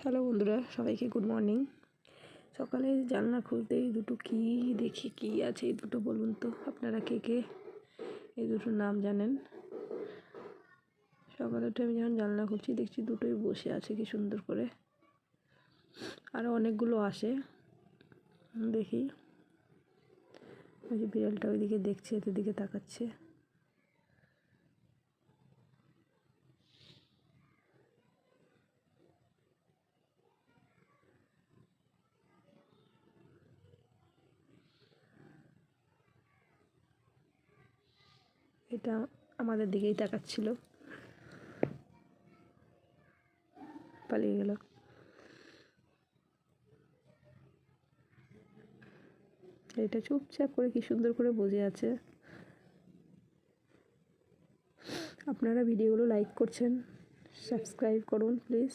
Hello বন্ধুরা, সবাইকে good morning. সকালে জানলা খুলতেই দুটো কি দেখি, কি আছে এই দুটো বলুন তো আপনারা কে কে এই দুটোর নাম জানেন। সকালে উঠে আমি যখন জানলা খুলছি দেখছি দুটোই বসে আছে কি সুন্দর করে, আরও অনেকগুলো আসে। দেখি ওই যে বিড়ালটা ওইদিকে দেখছে, এদের দিকে তাকাচ্ছে। এটা আমাদের দিকেই তাকাচ্ছিল, পালিয়ে গেল। এটা চুপচাপ করে কি সুন্দর করে বসে আছে। আপনারা ভিডিওগুলো লাইক করছেন, সাবস্ক্রাইব করুন প্লিজ।